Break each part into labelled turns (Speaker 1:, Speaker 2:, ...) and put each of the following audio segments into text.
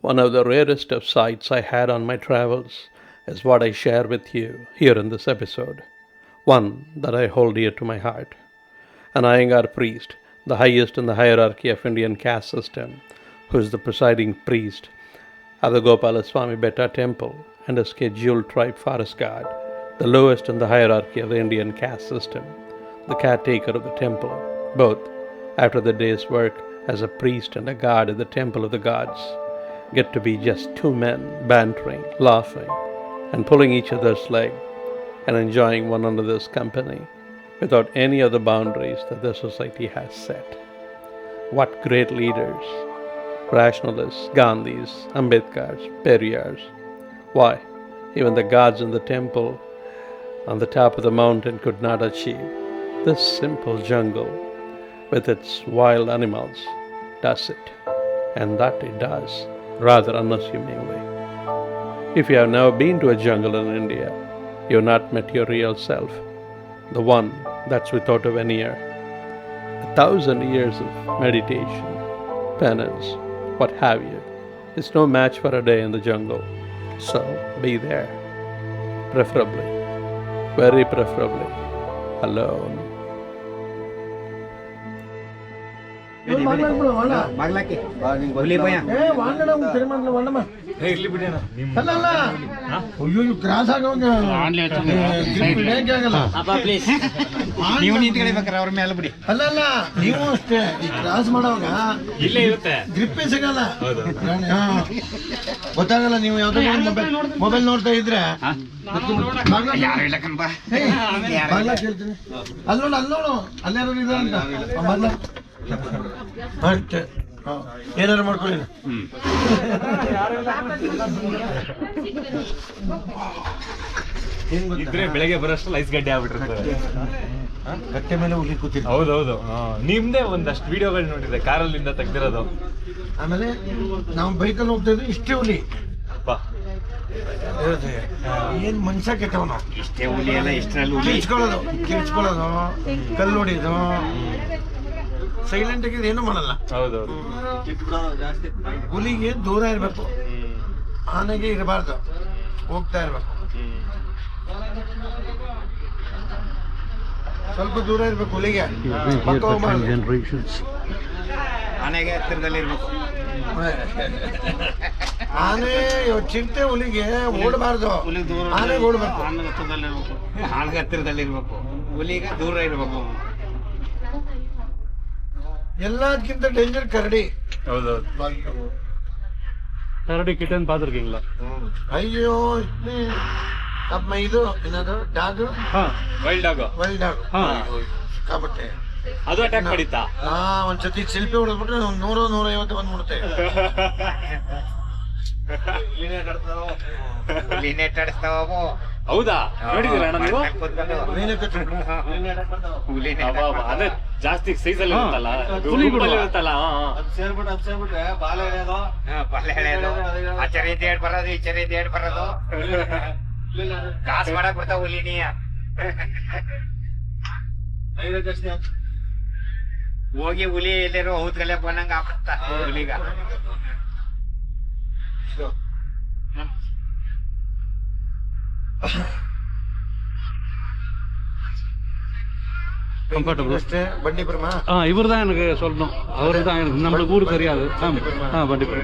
Speaker 1: One of the rarest of sights I had on my travels is what I share with you here in this episode, one that I hold dear to my heart. An Iyengar priest, the highest in the hierarchy of Indian caste system, who is the presiding priest at the Gopalaswamy Betta temple and a scheduled tribe forest guard, the lowest in the hierarchy of the Indian caste system, the caretaker of the temple, both after the day's work as a priest and a guard at the temple of the gods, get to be just two men bantering, laughing, and pulling each other's leg and enjoying one another's company without any of the boundaries that the society has set. What great leaders, rationalists, Gandhis, Ambedkars, Periyars. Why, even the gods in the temple on the top of the mountain could not achieve. This simple jungle with its wild animals does it, and that it does rather unassumingly. If you have never been to a jungle in India, you have not met your real self, the one that's without a veneer. 1,000 years of meditation, penance, what have you, is no match for a day in the jungle. So be there, preferably, very preferably, alone.
Speaker 2: Cross
Speaker 3: ನೀವು ನಿಂತ್ಕೊಳ್ಬೇಕಾರೆ ಅವ್ರ ಮೇಲೆ ಬಿಡಿ.
Speaker 2: ಅಲ್ಲ ನೀವು ಅಷ್ಟೇ ಈ cross ಮಾಡೋವಾಗ
Speaker 3: ಇಲ್ಲೇ ಇರುತ್ತೆ,
Speaker 2: ಗ್ರಿಪ್ಪೇ ಸಿಗಲ್ಲ, ಗೊತ್ತಾಗಲ್ಲ. ನೀವು ಯಾವ್ದೋ ಮೊಬೈಲ್ ನೋಡ್ತಾ ಇದ್ರೆ ಬಾಗ್ಲ ಕೇಳ್ತೀನಿ, ಅಲ್ಲೋಡು ಅಲ್ಲೇನಾರು ಇದೆ ಅಂತ ಬಾಗ್ಲ ಅಷ್ಟೇ. ಏನಾರು ಮಾಡ್ಕೊಳ್ಳಿ.
Speaker 4: ಇದ್ರೆ ಬೆಳಗ್ಗೆ ಬರೋಷ್ಟು ಐಸ್ ಗಡ್ಡೆ ಆಗ್ಬಿಟ್ಟಿರ್ತಾರೆ.
Speaker 2: ಕಟ್ಟೆ ಮೇಲೆ ಹುಲಿ ಕೂತಿದ್ದೆ.
Speaker 4: ಹೌದೌದು, ನಿಮ್ದೇ ಒಂದಷ್ಟು ವಿಡಿಯೋಗಳು ನೋಡಿದ್ರೆ ಕಾರಲ್ಲಿಂದ ತೆಗ್ದಿರೋದು.
Speaker 2: ಆಮೇಲೆ ನಾವು ಬೈಕಲ್ಲಿ ಹೋಗ್ತಾ ಇದ್ವಿ, ಇಷ್ಟೇ ಹುಲಿ. ಏನ್ ಮನುಷ್ಯ ಕೆಟ್ಟವನು,
Speaker 3: ಇಷ್ಟೇ ಹುಲಿ ಅಲ್ಲ, ಇಷ್ಟರಲ್ಲಿ ಹುಲಿ
Speaker 2: ಕಿರ್ಚ್ಕೊಳ್ಳೋದು, ಕಲ್ಲು ಹೊಡಿಯೋದು, ಸೈಲೆಂಟ್ ಆಗಿ ಏನು ಮಾಡಲ್ಲ.
Speaker 4: ಹೌದೌದು,
Speaker 2: ಹುಲಿಗೆ ದೂರ ಇರ್ಬೇಕು, ಆನೆಗೆ ಇರಬಾರ್ದು, ಹೋಗ್ತಾ ಇರ್ಬೇಕು. ಸ್ವಲ್ಪ ದೂರ ಇರ್ಬೇಕು ಹುಲಿಗೆ, ಪಕ್ಕ ಹೋಗ್ಬಾರ್ದು.
Speaker 3: ಆನೆಗೆ ಹತ್ತಿರದಲ್ಲಿ ಇರ್ಬೇಕು.
Speaker 2: ಆನೆ ಚಿಂತೆ ಹುಲಿಗೆ ಓಡಬಾರ್ದು, ಆನೆಗೆ ಓಡ್ಬೇಕು.
Speaker 3: ಆನೆಗೆ ಹತ್ತಿರದಲ್ಲಿ ಇರ್ಬೇಕು, ಹುಲಿಗೆ ದೂರ ಇರ್ಬೇಕು.
Speaker 2: ಎಲ್ಲದಕ್ಕಿಂತ ಡೇಂಜರ್ ಕರಡಿ.
Speaker 4: ಹೌದೌದು, ಕರಡಿ ಕಿಟನ್ ಪಾತ್ರಕ್ಕಿಂಗ್ಲ.
Speaker 2: ಅಯ್ಯೋ ಅಪ್ಪ, ಇದು ಏನದು ಡಾಗ್,
Speaker 4: ವೈಲ್ಡ್ ಡಾಗ್
Speaker 2: ಸಿಕ್ಕಾಪಟ್ಟೆ
Speaker 4: ಅದು ಅಟ್ಯಾಕ್ ಮಾಡಿತ್ತಾ?
Speaker 2: ಒಂದ್ಸತಿ ಶಿಲ್ಪಿ ಹೊಡೆದ್ಬಿಟ್ರೆ 100-150 ಬಂದ್ಬಿಡುತ್ತೆ.
Speaker 4: ಹೌದಾ, ನೋಡಿದ್ದೀರಾ ನೀವು? ಅದೇ ಜಾಸ್ತಿ ಸೈಜ್ ಅಲ್ಲಿ ಇರುತ್ತಲ್ಲ, ಇರುತ್ತಲ್ಲ,
Speaker 3: ಸೇರ್ಬಿಟ್ರೆ ಬಾಲ ಎಳೆಯೋದು, ಆಚರಣೆ ದೇಡ್ ಬರೋದು, ಈಚರಣೆ ದೇಡ್ ಬರೋದು, ಕಾಸು ಮಾಡಕ್ ಬರ್ತಾವ ಹುಲಿನಿಯ. ಹೋಗಿ ಹುಲಿ ಎಲ್ಲಿರೋ ಹೌದ್ಗಲೆ ಬಂದಂಗ ಆಗ್ಬಿಡ್ತ ಹುಲಿಗ.
Speaker 4: ಕಂಫರ್ಟಬಲ್
Speaker 2: ಅಷ್ಟೇ. ಬಂಡೀಪುರಮ
Speaker 4: இவர்தான் எனக்கு சொல்லணும், அவர்தான் நம்ம ஊருக்கு தெரியாது. ಬಂಡೀಪುರ,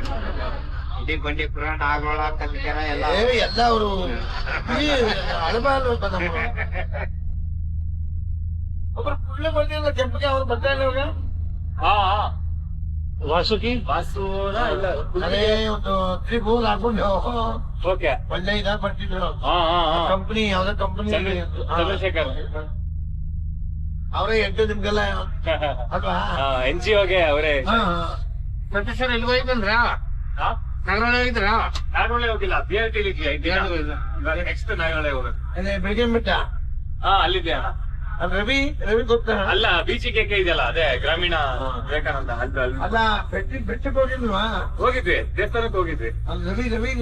Speaker 3: ಬಂಡೀಪುರ, ನಾಗೋಳ, ಕಲ್ಕೆರೆ ಎಲ್ಲ
Speaker 2: ಎಲ್ಲ ಅವರು ಹಳಬಾಲು. ಒಬ್ಬರು ಕುಳ್ಳೆ ಬಂದಿಲ್ಲ ಕೆಂಪಗೆ, ಅವ್ರು ಬರ್ತಾ ಇಲ್ಲ ಇವಾಗ.
Speaker 4: ವಾಸುಕಿ
Speaker 2: ಅದೇ ಒಂದು 3 ಗೋಲ್ ಹಾಕೊಂಡು
Speaker 4: ಓಕೆ
Speaker 2: ಒಳ್ಳೆ ಇದಾಗ ಬರ್ತಿದ್ರು. ಕಂಪನಿ ಯಾವ್ದೋ ಕಂಪನಿ,
Speaker 4: ಚಂದ್ರಶೇಖರ್
Speaker 2: ಅವರೇ ಎಂಟು ನಿಮ್ಗೆಲ್ಲ ಅಲ್ವಾ?
Speaker 4: NGOಗೆ ಅವರೇ.
Speaker 3: ಸತೀಶ್ವರ ಎಲ್ಲಿ ಹೋಗಿದ್ರ? ನಗರೊಳಗೆ ಹೋಗಿದ್ರ?
Speaker 4: ನಾಗರೊಳ್ಳೆ ಹೋಗಿಲ್ಲ, BRT ನೆಕ್ಸ್ಟ್ ನಾಗರೊಳ್ಳೆ ಹೋಗೋದು.
Speaker 2: ಬೆಳಗ್ಗೆ ಬೆಟ್ಟ
Speaker 4: ಅಲ್ಲಿದೆ.
Speaker 2: ರವಿ ಗೊತ್ತಾ?
Speaker 4: ಅಲ್ಲ, ಬೀಚಿಗೆ ಇದೆಯಲ್ಲ, ಅದೇ ಗ್ರಾಮೀಣ ವಿವೇಕಾನಂದ
Speaker 2: ಅಲ್ಲ, ಬೆಟ್ಟಕ್ಕೆ ಹೋಗಿಲ್ವಾ?
Speaker 4: ಹೋಗಿದ್ವಿ, ದೇವಸ್ಥಾನಕ್ಕೆ ಹೋಗಿದ್ವಿ.
Speaker 2: ರವಿ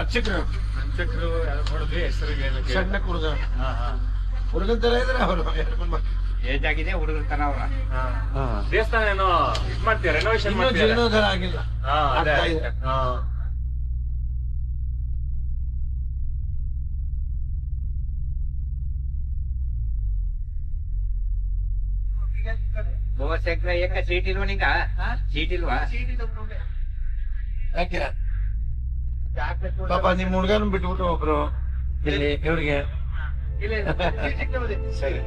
Speaker 2: ಅರ್ಚಕರು
Speaker 4: ನೋಡಿದ್ವಿ, ಹೆಸರಿಗೆ
Speaker 2: ಸಣ್ಣ ಹುಡುಗನ್ ತರ ಇದ್ರೆ ಅವರು.
Speaker 3: ಏಜ್ ಆಗಿದೆ ಹುಡುಗರ ತರ ಅವ್ರ.
Speaker 4: ದೇವಸ್ಥಾನ ಏನೋ ಇದ್ ಮಾಡ್ತೀವಿ, ರೆನೋವೇಷನ್ ಮಾಡ್ತೀವಿ,
Speaker 2: ಜೀರ್ಣೋದ್ಧಾರ ಆಗಿಲ್ಲ.
Speaker 3: ಶಂಕರ ಏಕ ಸೀಟ್ ಇಲ್ವಾ ನಿಂಗ ಸೀಟ್ ಇಲ್ವಾ
Speaker 2: ಯಾಕೆ ಪಾಪ ನಿಮ್ ಹುಡ್ಗನ ಬಿಟ್ಬಿಟ್ಟು ಒಬ್ರು ಇಲ್ಲಿ ಇವ್ರಿಗೆ ಸರಿ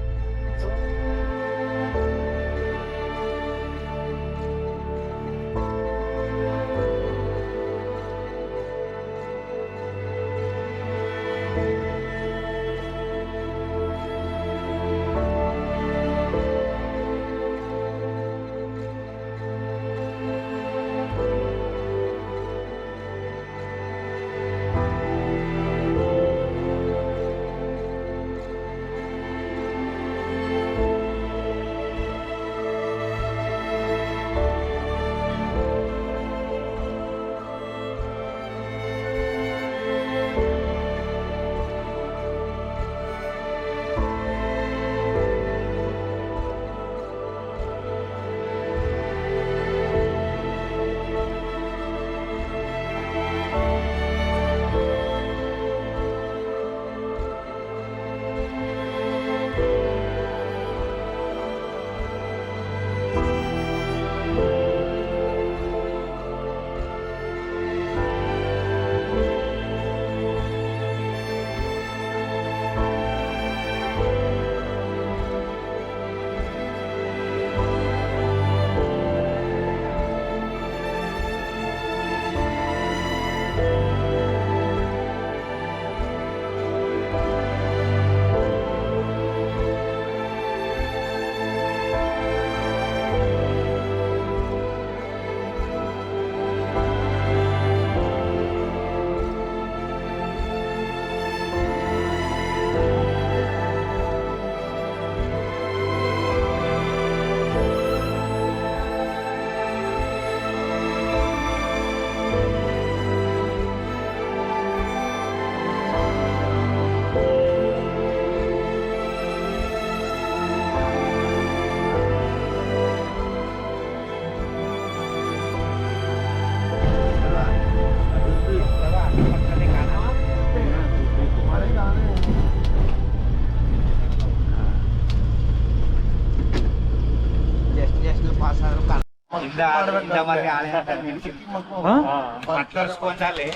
Speaker 3: ಕರ್ಸ್ಕೊಂಡಲ್ಲಿ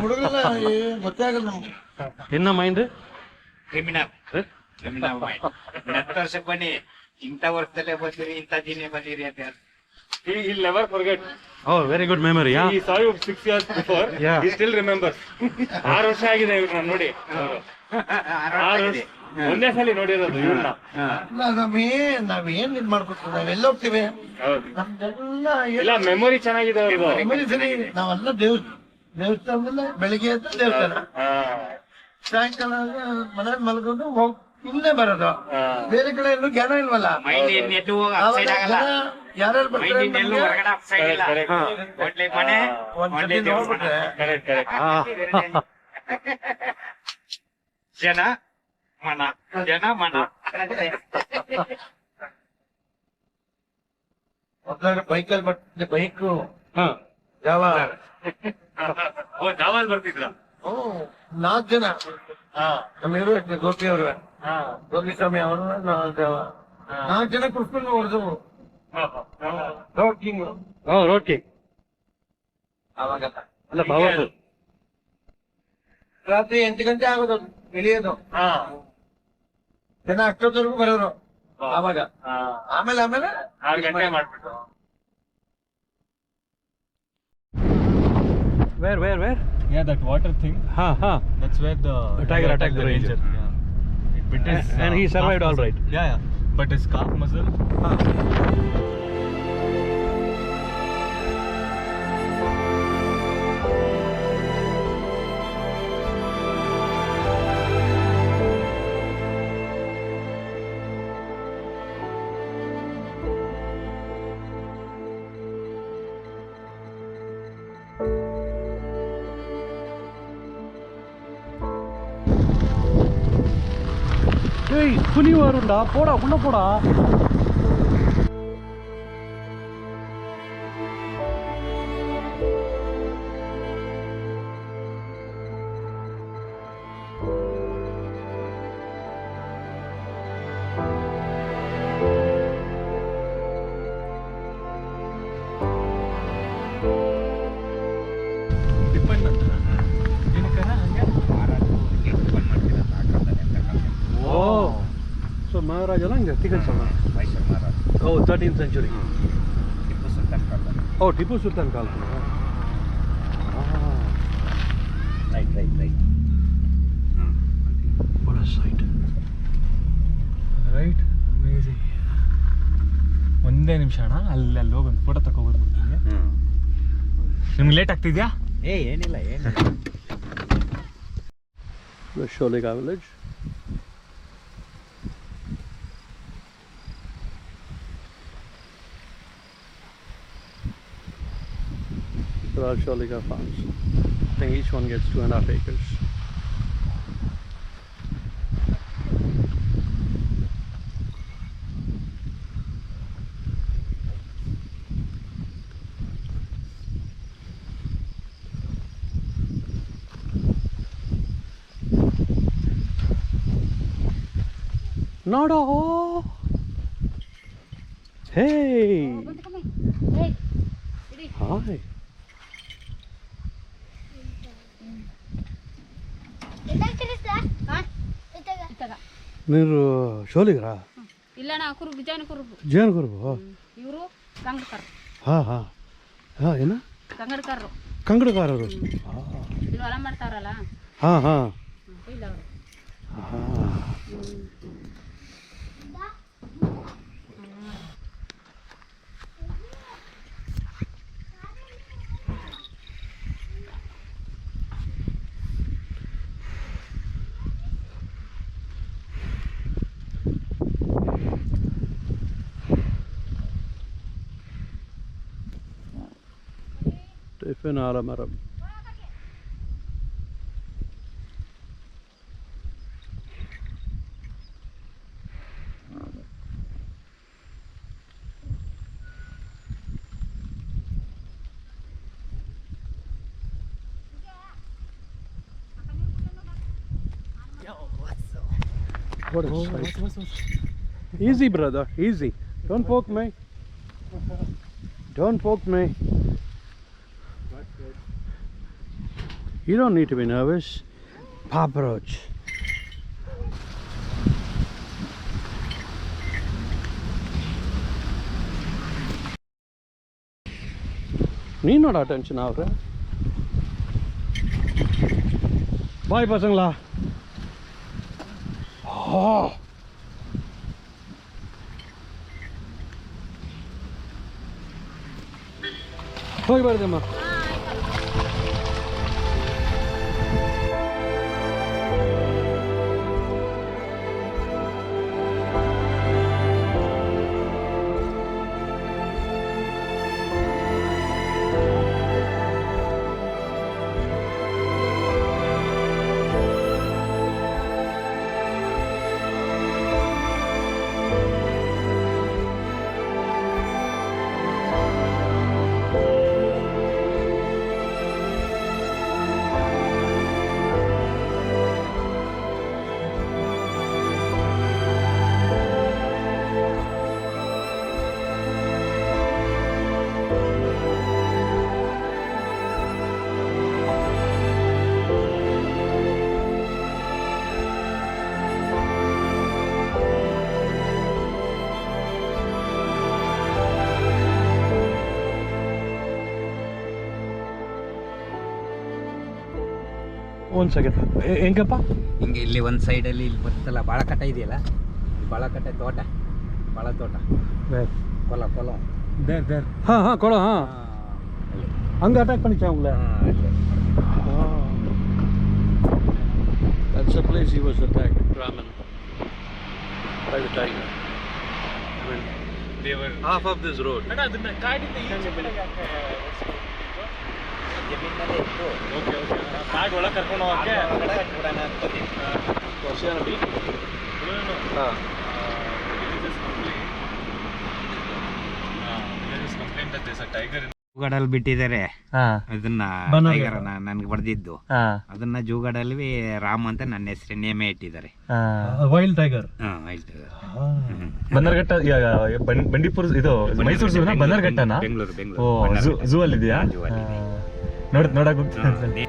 Speaker 2: ಹುಡುಗರೆಲ್ಲ ಗೊತ್ತೇ ಆಗಲ್ಲ ನಮ್ಗೆ
Speaker 4: ಎನ್ನ ಮೈಂಡ್
Speaker 3: ಕ್ರಿಮಿನಲ್ ನೆತ್ತರ್ಸಕ್ ಬನ್ನಿ ಇಂಥ ವರ್ಷದಲ್ಲೇ ಬಂದಿರಿ ಇಂಥ ದಿನೇ ಬಂದಿರಿ ಅಂತ ಹೇಳಿ
Speaker 5: He'll never forget.
Speaker 4: Oh very good memory
Speaker 5: He saw you 6 years before.
Speaker 4: Yeah.
Speaker 5: He still remembers. 6 ವರ್ಷ ಆಗಿದೆ ಇವ್ರನ್ನ ನೋಡಿ. 6 ವರ್ಷ ಒಂದೇ ಸಲ ನೋಡಿರೋದು ಇವ್ರನ್ನ.
Speaker 2: ನಾವೇನ್ ಇದ್ ಮಾಡ್ಕೊತೀವಿ ನಾವೆಲ್ಲ ಹೋಗ್ತೀವಿ
Speaker 5: ಹೌದು.
Speaker 2: ನಮ್ದೆಲ್ಲ
Speaker 5: ಇಲ್ಲ ಮೆಮೊರಿ ಚೆನ್ನಾಗಿದೆ ಅವ್ರದ್ದು.
Speaker 2: ಮೆಮೊರಿ ಚೆನ್ನಾಗಿದೆ ನಾವೆಲ್ಲ ದೇವಸ್ಥಾನದಲ್ಲ ಬೆಳಿಗ್ಗೆ ಎದ್ದು ದೇವಸ್ಥಾನ ಸಾಯಂಕಾಲ ಮನೆ ಮಲ್ಕೊಂಡು ಹೋಗ್ ಇಲ್ಲೇ ಬರೋದು ಬೇರೆ ಕಡೆ ಎಲ್ಲೂ ಜ್ಞಾನ ಇಲ್ವಲ್ಲ
Speaker 3: ಮೈಂಡ್ ಇನ್ನೆಲ್ಲೂ ಅಪ್ಸೈಡ್ ಆಗಲ್ಲ
Speaker 2: ಯಾರ್ಯಾರು
Speaker 3: ಮೈಂಡ್ ಇನ್ನೆಲ್ಲೂ ಹೊರಗಡೆ ಅಪ್ಸೈಡ್ ಇಲ್ಲ ಒಟ್ಲೆ ಮನೆ
Speaker 2: ಒಂದ್ಸತಿ ನೋಡ್ಬಿಟ್ರೆ
Speaker 5: Correct, correct.
Speaker 3: ಜನ ಮನ
Speaker 2: ಮೊದ್ಲಾದ್ರೆ ಬೈಕಲ್ಲಿ ಬರ್ತದೆ ಬೈಕು
Speaker 4: ಹಾ
Speaker 2: ಯಾವ
Speaker 5: ಓ ದಾವಲ್ ಬರ್ತಿದ್ರ.
Speaker 2: 4 ಜನ ನಮ್ಮ ಇವರು ಗೋಪಿ ಅವರು ಗೋಪಿ ಸ್ವಾಮಿ ಅವರು 4 ಜನ ಕುರ್ಸ್ಕೊಂಡು ಹೊಡೆದವು ರೋಡ್ ಕಿಂಗ್
Speaker 4: ರೋಡ್ ಕಿಂಗ್
Speaker 2: ಅವಾಗ
Speaker 4: ಅಲ್ಲ ಪವರ್ಫುಲ್.
Speaker 2: ರಾತ್ರಿ 8 ಗಂಟೆ ಆಗೋದು ಇಳಿಯೋದು ಜನ ಅಷ್ಟೊತ್ತವರೆಗೂ ಬರೋರು ಅವಾಗ ಆಮೇಲೆ
Speaker 5: 6 ಗಂಟೆ ಮಾಡ್ಬಿಟ್ಟು.
Speaker 4: Where?
Speaker 5: Yeah, that water thing.
Speaker 4: Ha.
Speaker 5: That's where the
Speaker 4: tiger attacked the ranger.
Speaker 5: Yeah. It bit his,
Speaker 4: And he survived
Speaker 5: calf
Speaker 4: all right.
Speaker 5: muscle. Yeah. But his calf muscle.
Speaker 4: ஏய் புலி வரும்டா போடா உள்ள போடா.
Speaker 1: Maharaj ಅಲ್ಲ ಹಂಗೆ ಟಿಕೆಟ್ ಸಲ
Speaker 3: ಮೈಸೂರು ಮಹಾರಾಜ.
Speaker 1: ಓ 13th century.
Speaker 3: Tipu Sultan ಕಾಲ.
Speaker 1: ಓ ಟಿಪ್ಪು ಸುಲ್ತಾನ್ ಕಾಲ.
Speaker 3: Right.
Speaker 1: What a sight.
Speaker 5: Right amazing. ಒಂದೇ ನಿಮಿಷ ಅಣ್ಣ, ಅಲ್ಲಿ ಹೋಗಿ ಒಂದು ಫೋಟೋ ತಗೊಬಂದ್ಬಿಡ್ತೀನಿ. ನಿಮ್ಗೆ ಲೇಟ್ ಆಗ್ತಿದ್ಯಾ?
Speaker 3: ಏನಿಲ್ಲ.
Speaker 1: The Sholika village. There are Sholika farms. I think each one gets 2.5 acres. Nada. Hey. Hi. మీరు షోలిగరా
Speaker 6: ಇಲ್ಲ ನಾ ಕುರುಬು ಜೈನ ಕುರುಬು
Speaker 1: ಜೇನು ಕುರುಬು
Speaker 6: ಇವರು ಕಂಗಡ್ಕರ್
Speaker 1: ಏನ
Speaker 6: ಕಂಗಡ್ಕರ್ರು
Speaker 1: ಕಂಗಡಗಾರರು
Speaker 6: ಇಲ್ಲಿ ಹೊಲ ಮಾಡ್ತಾರಲ್ಲ ಇಲ್ಲ ಅವರು
Speaker 1: tiffin ಆಲಮರಂ What is sight? Easy, brother, easy. Don't poke me. Don't poke me. You don't need to be nervous. Papa Roach. Need not attention now, right? Bye, pasangla. Oh. ಹೋಗಿ ಬರ್ದಮ್ಮ ಒಂದು ಸೆಕೆಂಡ್ ಹೆಂಗಪ್ಪ
Speaker 3: ಹಿಂಗೆ ಇಲ್ಲಿ ಒಂದು ಸೈಡಲ್ಲಿ ಇಲ್ಲಿ ಬರ್ತಲ್ಲ ಬಾಳಕಟ್ಟ ಇದೆಯಲ್ಲ, ಬಾಳಕಟ್ಟ ತೋಟ, ಬಾಳ ತೋಟ, ಕೊಲ
Speaker 1: ಹಾಂ ಕೊಳ ಹಂಗೆ attack பண்ணிச்சாங்களே That's the place he was attacked, Brahman, by the tiger. I mean, they were half of this road.
Speaker 5: ಅದನ್ನ ಕಾಡಿಂದ ಈಚೆ ಕಡೆಗೆ
Speaker 3: ಜಮೀನಲ್ಲಿ ಇತ್ತು.
Speaker 5: ಓಕೆ ಕಾಡು ಒಳಗೆ ಕರ್ಕೊಂಡು ಹೋಗಕ್ಕೆ
Speaker 3: ಬಿಡೋಣ ಅಂತ
Speaker 1: ಹಾಂ
Speaker 3: ಜೂಗಾಡಲ್ಲಿ ಬಿಟ್ಟಿದ್ದಾರೆ ಅದನ್ನ, ಟೈಗರ್ ನನ್ಗೆ ಬರ್ದಿದ್ದು ಅದನ್ನ ಜೂಗಾಡಲ್ಲಿ ರಾಮ್ ಅಂತ ನನ್ನ ಹೆಸರು ನೇಮೆ ಇಟ್ಟಿದ್ದಾರೆ.
Speaker 1: Wild tiger.
Speaker 3: Wild tiger.
Speaker 5: Bannerghatta Bandipur ಇದು ಮೈಸೂರು ಝೂನ ಬನ್ನರ್ಘಟ್ಟನ
Speaker 3: ಬೆಂಗಳೂರು
Speaker 5: ಝೂ ಅಲ್ಲಿ ಇದೆಯಾ? ನೋಡಕ್ ಹೋಗ್ತೀನಿ.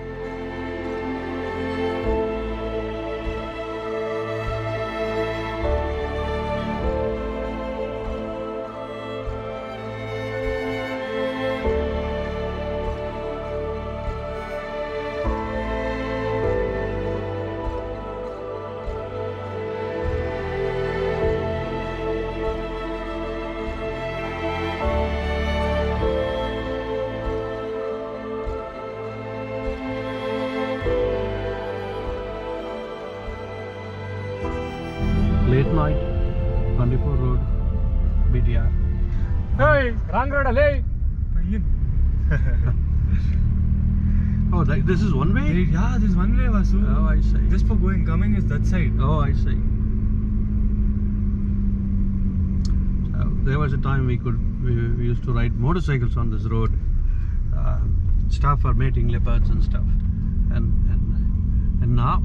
Speaker 1: night. Bandipur Road, BTR.
Speaker 5: Hey, wrong road ಅಲ್ಲೇ.
Speaker 1: Oh, this is one way?
Speaker 5: Yeah, this is one way, Vasu.
Speaker 1: Oh, I see.
Speaker 5: Just for going, coming is that side.
Speaker 1: Oh, I see. There was a time we used to ride motorcycles on this road. Staff are mating leopards and stuff, and now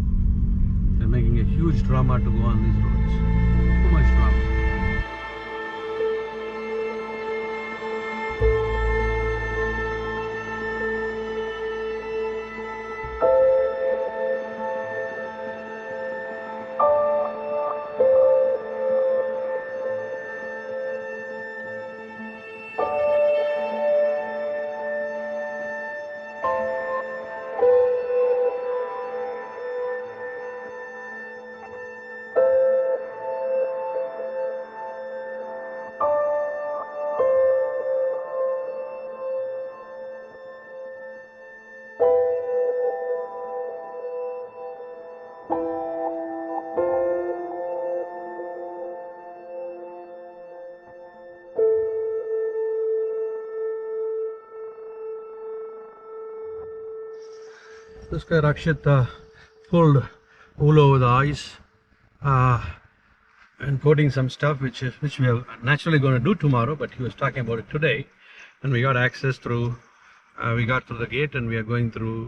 Speaker 1: they're making a huge drama to go on these roads. Too much drama. This guy Rakshit pulled wool over the eyes and coating some stuff which we are naturally going to do tomorrow, but he was talking about it today, and we got access through we got through the gate and we are going through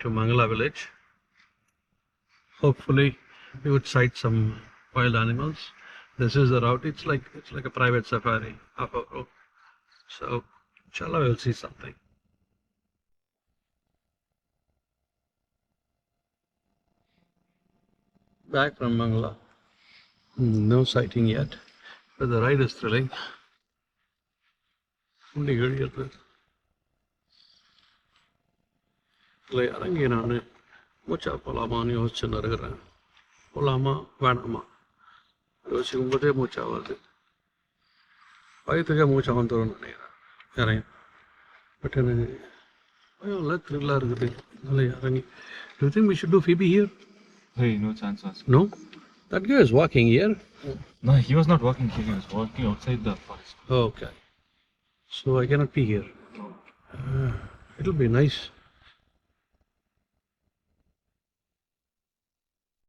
Speaker 1: to Mangala village. Hopefully we would sight some wild animals. This is the route. It's like a private safari off a road, so inshallah we'll see something. Back from Mangala. No sighting yet, but the ride is thrilling. Only good here. இல்லை இறங்கி நான் மூச்சா போகலாமான்னு யோசிச்சுன்னு இருக்கிறேன். போகலாமா வேணாமா யோசிக்கும் போதே மூச்சா வருது. வயிற்றுக்கே மூச்சா வந்துடும் நினைக்கிறேன் இறங்கி. பட் எனக்கு நல்லா த்ரில்லாக இருக்குது. நல்லா இறங்கி. Do you think we should do Phoebe here?
Speaker 5: Hey, no chance, Vasu.
Speaker 1: No? That guy is walking here.
Speaker 5: No, he was not walking here. He was walking outside the forest.
Speaker 1: Okay. So I cannot be here. It'll be nice